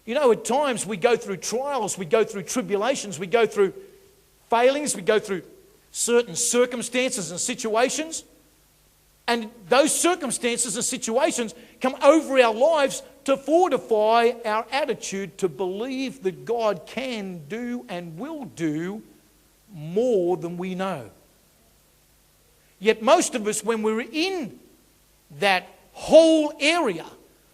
You know, at times we go through trials, we go through tribulations, we go through failings, we go through certain circumstances and situations. And those circumstances and situations come over our lives to fortify our attitude to believe that God can do and will do more than we know. Yet most of us, when we're in that whole area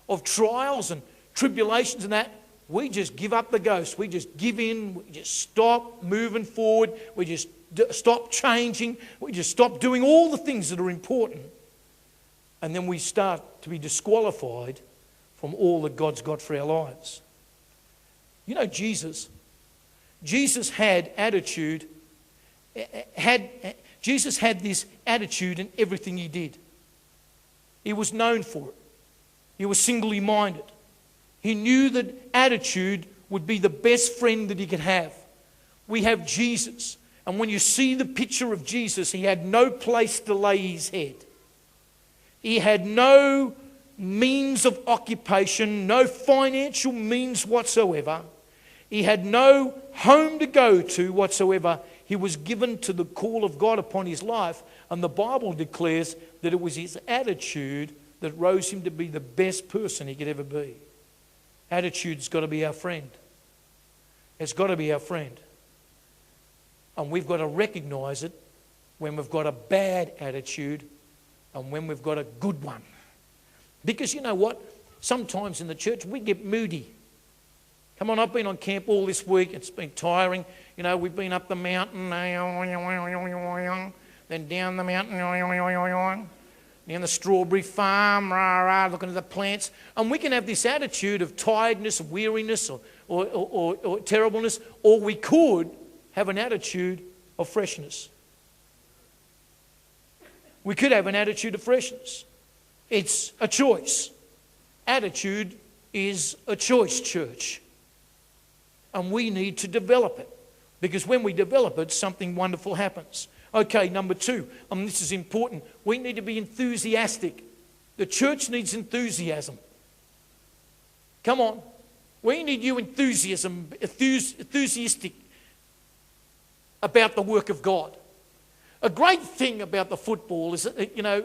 of trials and tribulations and that, we just give up the ghost. We just give in. We just stop moving forward. We just stop changing. We just stop doing all the things that are important. And then we start to be disqualified from all that God's got for our lives. You know, Jesus had attitude. Jesus had this attitude in everything he did. He was known for it. He was singly minded. He knew that attitude would be the best friend that he could have. We have Jesus. And when you see the picture of Jesus, he had no place to lay his head. He had no means of occupation, no financial means whatsoever. He had no home to go to whatsoever. He was given to the call of God upon his life. And the Bible declares that it was his attitude that rose him to be the best person he could ever be. Attitude's got to be our friend. It's got to be our friend. And we've got to recognize it when we've got a bad attitude and when we've got a good one. Because you know what? Sometimes in the church we get moody. Come on, I've been on camp all this week. It's been tiring. You know, we've been up the mountain, then down the mountain, down the strawberry farm, looking at the plants. And we can have this attitude of tiredness, of weariness, or terribleness, or we could have an attitude of freshness. We could have an attitude of freshness. It's a choice. Attitude is a choice, church. And we need to develop it. Because when we develop it, something wonderful happens. Okay, number 2, and this is important. We need to be enthusiastic. The church needs enthusiasm. Come on. We need you enthusiastic about the work of God. A great thing about the football is, you know,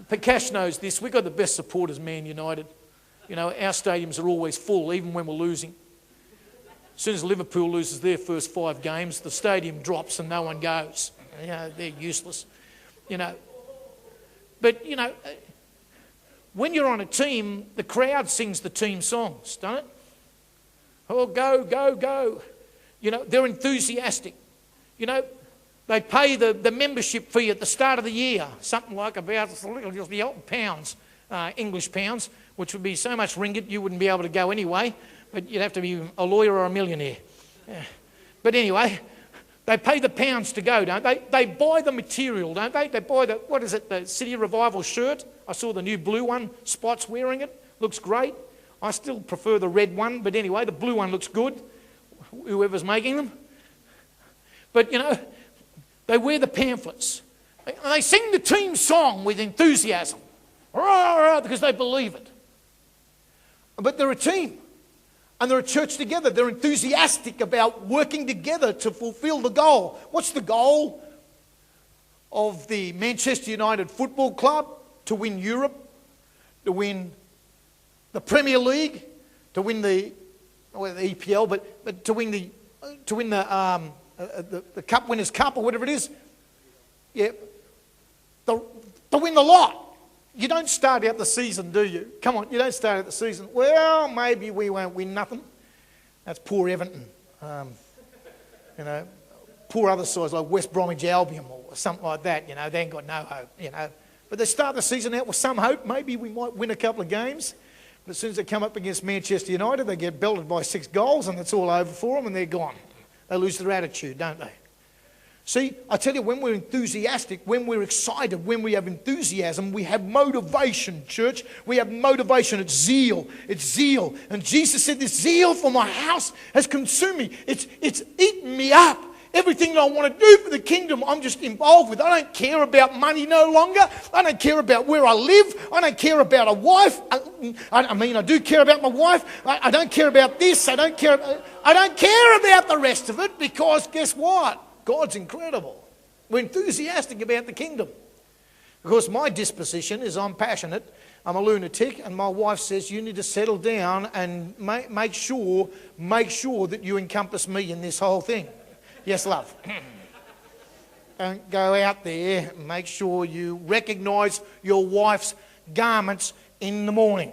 Prakash knows this. We've got the best supporters, Man United. You know, our stadiums are always full, even when we're losing. As soon as Liverpool loses their first 5 games, the stadium drops and no one goes. You know, they're useless. You know. But, you know, when you're on a team, the crowd sings the team songs, don't it? Oh, go, go, go. You know, they're enthusiastic. You know, they pay the membership fee at the start of the year, something like about pounds, English pounds, which would be so much ringgit you wouldn't be able to go anyway, but you'd have to be a lawyer or a millionaire. But anyway, they pay the pounds to go, don't they? They buy the material, don't they? They buy the City Revival shirt. I saw the new blue one, Spot's wearing it. Looks great. I still prefer the red one, but anyway, the blue one looks good, whoever's making them. But, you know, they wear the pamphlets. And they sing the team song with enthusiasm because they believe it. But they're a team. And they're a church together. They're enthusiastic about working together to fulfill the goal. What's the goal of the Manchester United Football Club? To win Europe, to win the Premier League, to win the EPL, but to win the Cup Winners' Cup or whatever it is. Yeah, to win the lot. You don't start out the season, do you? Come on, you don't start out the season. Well, maybe we won't win nothing. That's poor Everton. You know, poor other sides like West Bromwich Albion or something like that. You know, they ain't got no hope. You know, but they start the season out with some hope. Maybe we might win a couple of games. But as soon as they come up against Manchester United, they get belted by 6 goals, and it's all over for them, and they're gone. They lose their attitude, don't they? See, I tell you, when we're enthusiastic, when we're excited, when we have enthusiasm, we have motivation, church. We have motivation. It's zeal. It's zeal. And Jesus said, this zeal for my house has consumed me. It's eaten me up. Everything that I want to do for the kingdom, I'm just involved with. I don't care about money no longer. I don't care about where I live. I don't care about a wife. I do care about my wife. I don't care about this. I don't care about the rest of it, because guess what? God's incredible. We're enthusiastic about the kingdom. Because my disposition is I'm passionate, I'm a lunatic, and my wife says you need to settle down and make sure that you encompass me in this whole thing. Yes, love. Don't go out there and make sure you recognise your wife's garments in the morning.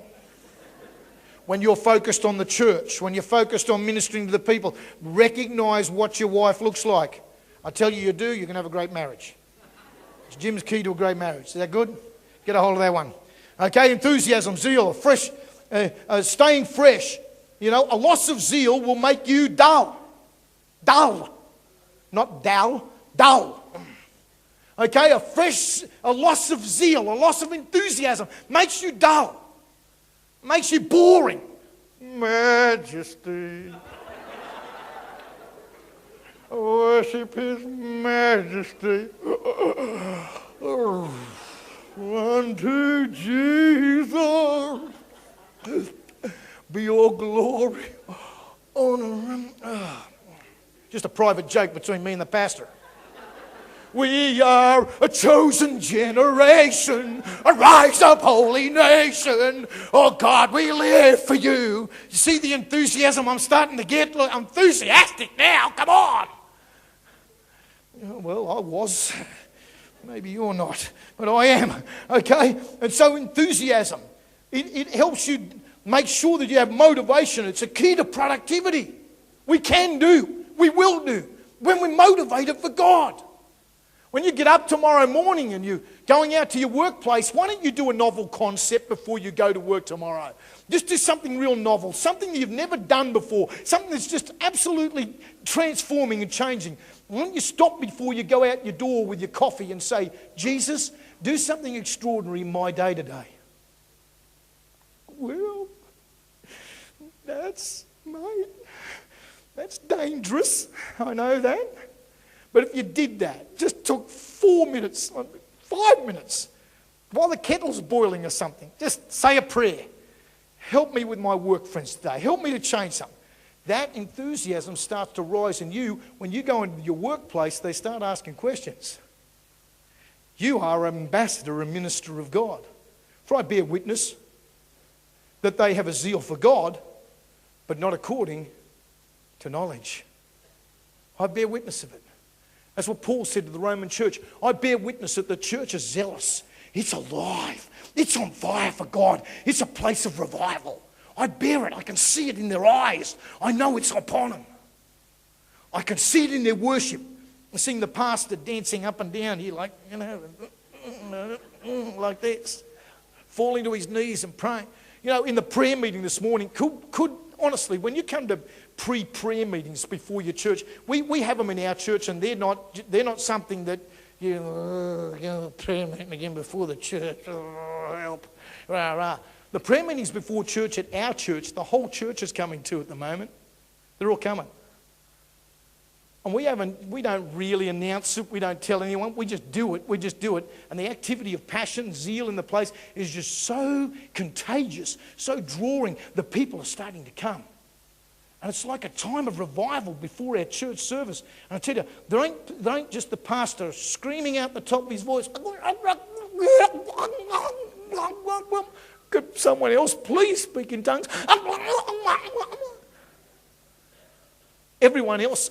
When you're focused on the church, when you're focused on ministering to the people, recognise what your wife looks like. I tell you do, you can have a great marriage. It's Jim's key to a great marriage. Is that good? Get a hold of that one. Okay, enthusiasm, zeal, fresh, staying fresh. You know, a loss of zeal will make you dull. Dull. Not dull, dull. Okay, a loss of zeal, a loss of enthusiasm makes you dull. Makes you boring. Majesty. Worship His Majesty. Unto Jesus be all glory, honor, and... Just a private joke between me and the pastor. We are a chosen generation, a rise up holy nation. Oh God, we live for you. You see the enthusiasm I'm starting to get? Look, I'm enthusiastic now, come on. Well, I was. Maybe you're not, but I am. Okay? And so enthusiasm, it helps you make sure that you have motivation. It's a key to productivity. We can do, we will do, when we're motivated for God. When you get up tomorrow morning and you're going out to your workplace, why don't you do a novel concept before you go to work tomorrow? Just do something real novel, something that you've never done before, something that's just absolutely transforming and changing. Why don't you stop before you go out your door with your coffee and say, Jesus, do something extraordinary in my day today. Well, that's dangerous. I know that. But if you did that, just took 4 minutes, 5 minutes, while the kettle's boiling or something, just say a prayer. Help me with my work friends today. Help me to change something. That enthusiasm starts to rise in you. When you go into your workplace, they start asking questions. You are an ambassador, a minister of God. For I bear witness that they have a zeal for God, but not according to knowledge. I bear witness of it. That's what Paul said to the Roman church. I bear witness that the church is zealous. It's alive. It's on fire for God. It's a place of revival. I bear it. I can see it in their eyes. I know it's upon them. I can see it in their worship. I'm seeing the pastor dancing up and down here like, like this. Falling to his knees and praying. You know, in the prayer meeting this morning, could honestly, when you come to pre-prayer meetings before your church, we have them in our church, and they're not something that prayer meeting again before the church. Oh, help, rah rah. The prayer meetings before church at our church, the whole church is coming to at the moment. They're all coming, and we don't really announce it. We don't tell anyone. We just do it. We just do it, and the activity of passion, zeal in the place is just so contagious, so drawing. The people are starting to come. And it's like a time of revival before our church service. And I tell you, there ain't just the pastor screaming out the top of his voice. Could someone else please speak in tongues? Everyone there is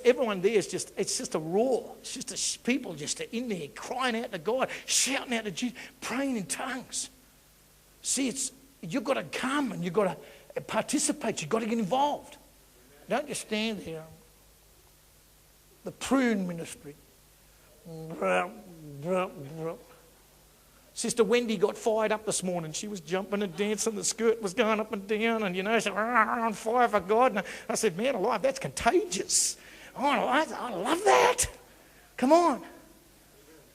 it's just a roar. It's just people just in there crying out to God, shouting out to Jesus, praying in tongues. See, you've got to come and you've got to participate. You've got to get involved. Don't just stand there. The prune ministry. Sister Wendy got fired up this morning. She was jumping and dancing. The skirt was going up and down. And, she was on fire for God. And I said, man alive, that's contagious. Oh, I love that. Come on.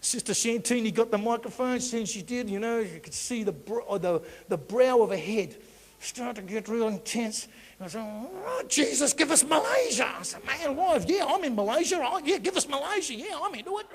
Sister Shantini got the microphone. Since she did, you could see the brow of her head. started to get real intense. I said, oh, Jesus, give us Malaysia. I said, man, why? Yeah, I'm in Malaysia. Oh, yeah, give us Malaysia. Yeah, I'm into it.